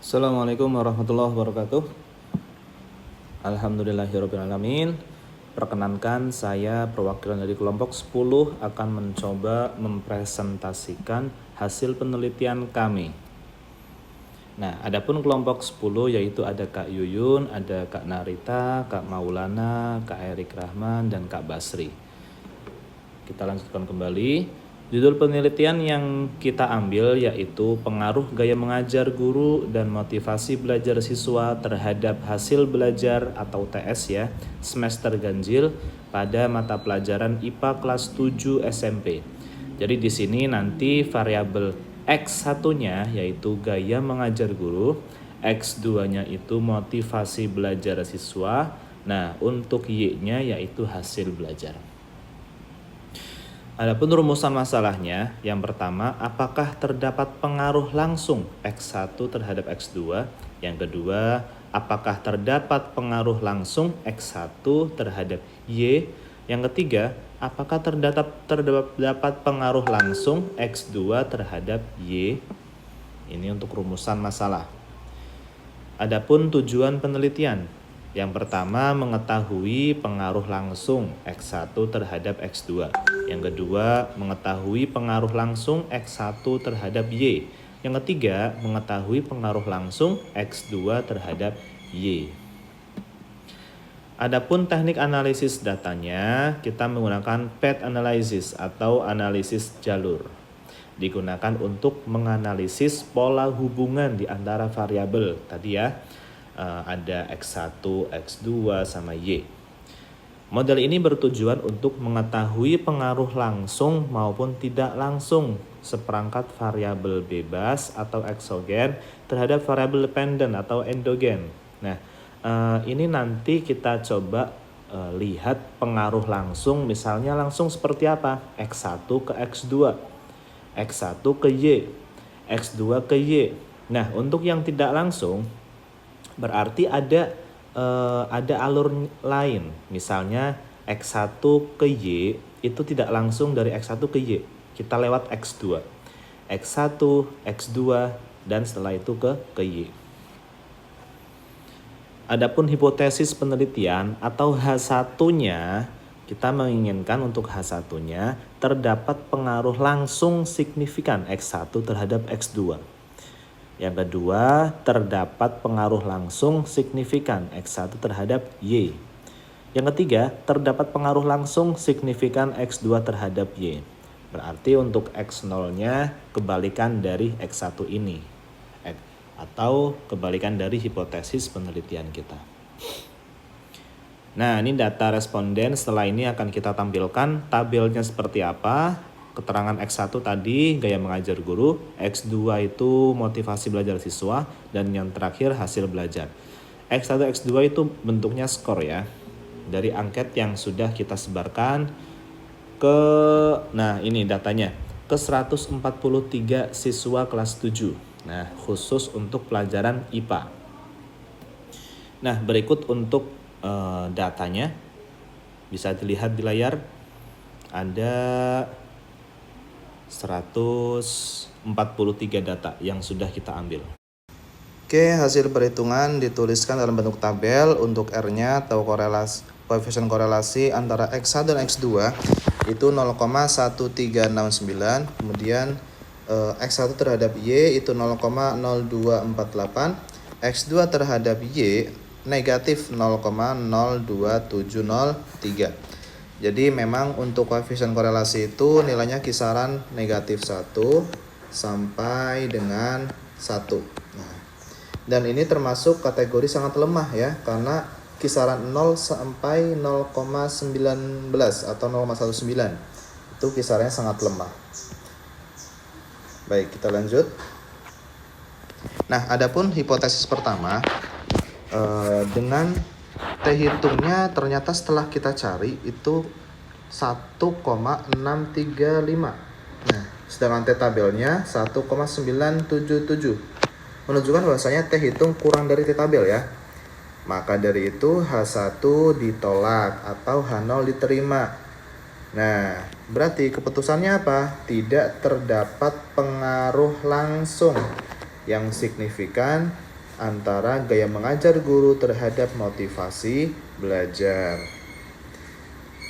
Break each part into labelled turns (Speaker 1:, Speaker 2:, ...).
Speaker 1: Assalamualaikum warahmatullahi wabarakatuh. Alhamdulillahirrabbilalamin. Perkenankan saya perwakilan dari kelompok 10 akan mencoba mempresentasikan hasil penelitian kami. Nah, adapun kelompok 10 yaitu ada Kak Yuyun, ada Kak Narita, Kak Maulana, Kak Erik Rahman, dan Kak Basri. Kita lanjutkan kembali. Judul penelitian yang kita ambil yaitu pengaruh gaya mengajar guru dan motivasi belajar siswa terhadap hasil belajar atau TS ya, semester ganjil pada mata pelajaran IPA kelas 7 SMP. Jadi di sini nanti variabel X1-nya yaitu gaya mengajar guru, X2-nya itu motivasi belajar siswa. Nah, untuk Y-nya yaitu hasil belajar. Adapun rumusan masalahnya, yang pertama, apakah terdapat pengaruh langsung X1 terhadap X2? Yang kedua, apakah terdapat pengaruh langsung X1 terhadap Y? Yang ketiga, apakah terdapat pengaruh langsung X2 terhadap Y? Ini untuk rumusan masalah. Adapun tujuan penelitian, yang pertama mengetahui pengaruh langsung X1 terhadap X2. Yang kedua mengetahui pengaruh langsung X1 terhadap Y. Yang ketiga mengetahui pengaruh langsung X2 terhadap Y. Adapun teknik analisis datanya, kita menggunakan path analysis atau analisis jalur. Digunakan untuk menganalisis pola hubungan di antara variabel tadi ya. Ada X1, X2, sama Y. Model ini bertujuan untuk mengetahui pengaruh langsung maupun tidak langsung seperangkat variabel bebas atau eksogen terhadap variabel dependen atau endogen. Nah, ini nanti kita coba lihat pengaruh langsung, misalnya langsung seperti apa? X1 ke X2, X1 ke Y, X2 ke Y. Nah, untuk yang tidak langsung berarti ada alur lain, misalnya X1 ke Y itu tidak langsung dari X1 ke Y, kita lewat X2, X1, X2, dan setelah itu ke Y. Adapun hipotesis penelitian atau H1-nya, kita menginginkan untuk H1-nya terdapat pengaruh langsung signifikan X1 terhadap X2. Yang kedua, terdapat pengaruh langsung signifikan X1 terhadap Y. Yang ketiga, terdapat pengaruh langsung signifikan X2 terhadap Y. Berarti untuk X0-nya kebalikan dari X1 ini. Atau kebalikan dari hipotesis penelitian kita. Nah, ini data responden. Setelah ini akan kita tampilkan tabelnya seperti apa. Keterangan X1 tadi gaya mengajar guru, X2 itu motivasi belajar siswa, dan yang terakhir hasil belajar. X1, X2 itu bentuknya skor ya, dari angket yang sudah kita sebarkan ke, nah ini datanya, ke 143 siswa kelas 7. Nah, khusus untuk pelajaran IPA. Nah, berikut untuk datanya. Bisa dilihat di layar. Ada 143 data yang sudah kita ambil. Oke, hasil perhitungan dituliskan dalam bentuk tabel. Untuk R-nya atau koefisien korelasi antara X1 dan X2 itu 0,1369. Kemudian X1 terhadap Y itu 0,0248. X2 terhadap Y negatif 0,02703. Jadi memang untuk koefisien korelasi itu nilainya kisaran negatif 1 sampai dengan 1. Nah, dan ini termasuk kategori sangat lemah ya, karena kisaran 0 sampai 0,19 atau 0,19 itu kisarannya sangat lemah. Baik, kita lanjut. Nah, adapun hipotesis pertama, dengan T hitungnya ternyata setelah kita cari itu 1,635. Nah, sedangkan T tabelnya 1,977. Menunjukkan bahwasanya T hitung kurang dari T tabel ya. Maka dari itu H1 ditolak atau H0 diterima. Nah, berarti keputusannya apa? Tidak terdapat pengaruh langsung yang signifikan antara gaya mengajar guru terhadap motivasi belajar.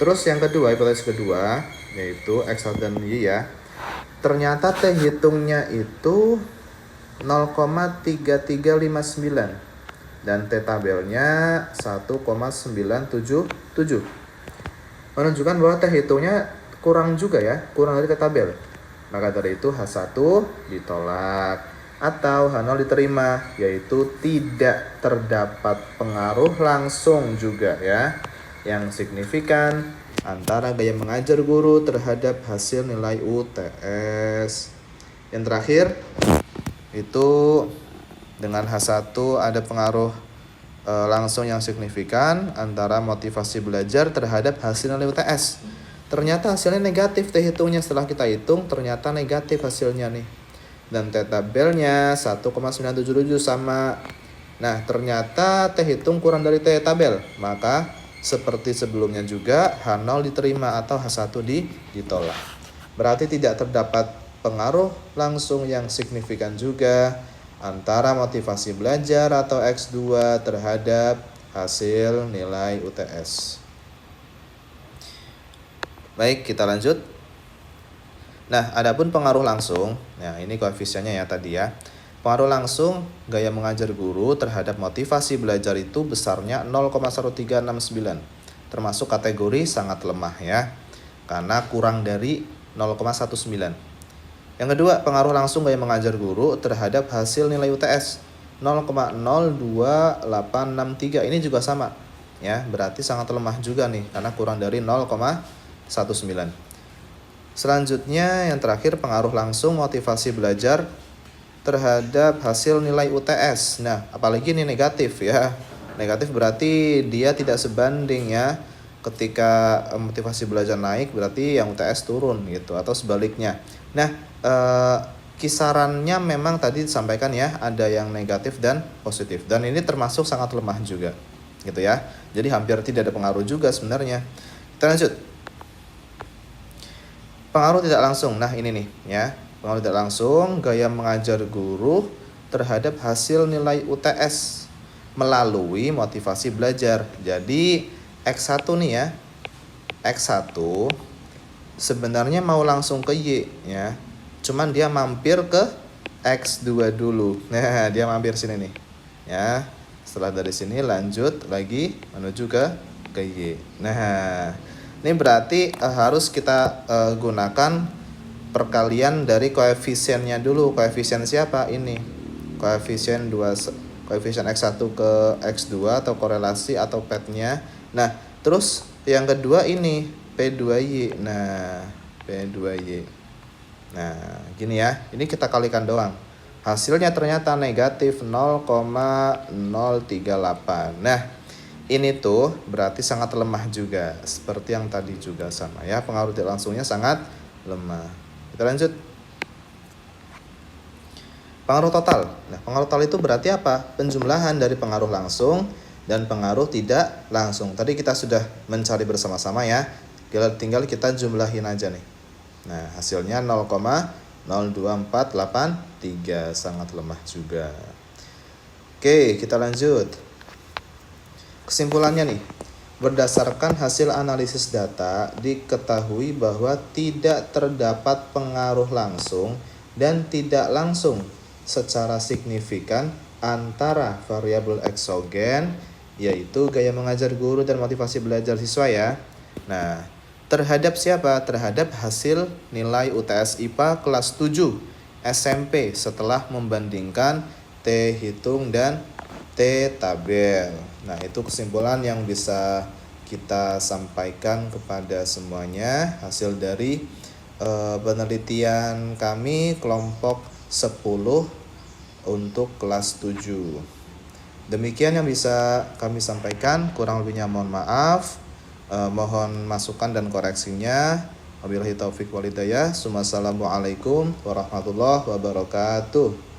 Speaker 1: Terus yang kedua, hipotesis kedua, yaitu X1 dan Y ya. Ternyata T hitungnya itu 0,3359 dan T tabelnya 1,977. Menunjukkan bahwa T hitungnya kurang juga ya, kurang dari T tabel. Maka dari itu H1 ditolak atau H0 diterima, yaitu tidak terdapat pengaruh langsung juga ya yang signifikan antara gaya mengajar guru terhadap hasil nilai UTS. Yang terakhir itu dengan H1 ada pengaruh langsung yang signifikan antara motivasi belajar terhadap hasil nilai UTS. Ternyata hasilnya negatif, T hitungnya setelah kita hitung ternyata negatif hasilnya nih. Dan T tabelnya 1,977 sama. Nah, ternyata T hitung kurang dari T tabel. Maka seperti sebelumnya juga H0 diterima atau H1 ditolak. Berarti tidak terdapat pengaruh langsung yang signifikan juga antara motivasi belajar atau X2 terhadap hasil nilai UTS. Baik, kita lanjut. Nah, adapun pengaruh langsung, nah ini koefisiennya ya tadi ya. Pengaruh langsung gaya mengajar guru terhadap motivasi belajar itu besarnya 0,1369, termasuk kategori sangat lemah ya, karena kurang dari 0,19. Yang kedua, pengaruh langsung gaya mengajar guru terhadap hasil nilai UTS 0,02863. Ini juga sama ya, berarti sangat lemah juga nih karena kurang dari 0,19. Selanjutnya yang terakhir, pengaruh langsung motivasi belajar terhadap hasil nilai UTS. Nah, apalagi ini negatif ya. Negatif berarti dia tidak sebanding ya. Ketika motivasi belajar naik berarti yang UTS turun gitu, atau sebaliknya. Nah, kisarannya memang tadi disampaikan ya, ada yang negatif dan positif. Dan ini termasuk sangat lemah juga gitu ya. Jadi hampir tidak ada pengaruh juga sebenarnya. Kita lanjut. Pengaruh tidak langsung. Nah, ini nih ya. Pengaruh tidak langsung gaya mengajar guru terhadap hasil nilai UTS melalui motivasi belajar. Jadi X1 nih ya. X1 sebenarnya mau langsung ke Y ya. Cuman dia mampir ke X2 dulu. Nah, dia mampir sini nih. Ya. Setelah dari sini lanjut lagi menuju ke Y. Nah, ini berarti harus kita gunakan perkalian dari koefisiennya dulu. Koefisien siapa? Ini. Koefisien X1 ke X2 atau korelasi atau PET-nya. Nah, terus yang kedua ini P2Y. Nah, P2Y. Nah, gini ya. Ini kita kalikan doang. Hasilnya ternyata negatif 0,038. Nah, ini tuh berarti sangat lemah juga, seperti yang tadi juga sama ya, pengaruh tidak langsungnya sangat lemah. Kita lanjut. Pengaruh total. Nah, pengaruh total itu berarti apa? Penjumlahan dari pengaruh langsung dan pengaruh tidak langsung. Tadi kita sudah mencari bersama-sama ya. Tinggal kita jumlahin aja nih. Nah, hasilnya 0,02483, sangat lemah juga. Oke, kita lanjut. Kesimpulannya nih, berdasarkan hasil analisis data, diketahui bahwa tidak terdapat pengaruh langsung dan tidak langsung secara signifikan antara variabel eksogen, yaitu gaya mengajar guru dan motivasi belajar siswa ya. Nah, terhadap siapa? Terhadap hasil nilai UTS IPA kelas 7 SMP setelah membandingkan T hitung dan T tabel. Nah, itu kesimpulan yang bisa kita sampaikan kepada semuanya hasil dari penelitian kami kelompok 10 untuk kelas 7. Demikian yang bisa kami sampaikan, kurang lebihnya mohon maaf. Mohon masukan dan koreksinya. Wabillahi taufiq wal hidayah. Wassalamualaikum warahmatullahi wabarakatuh.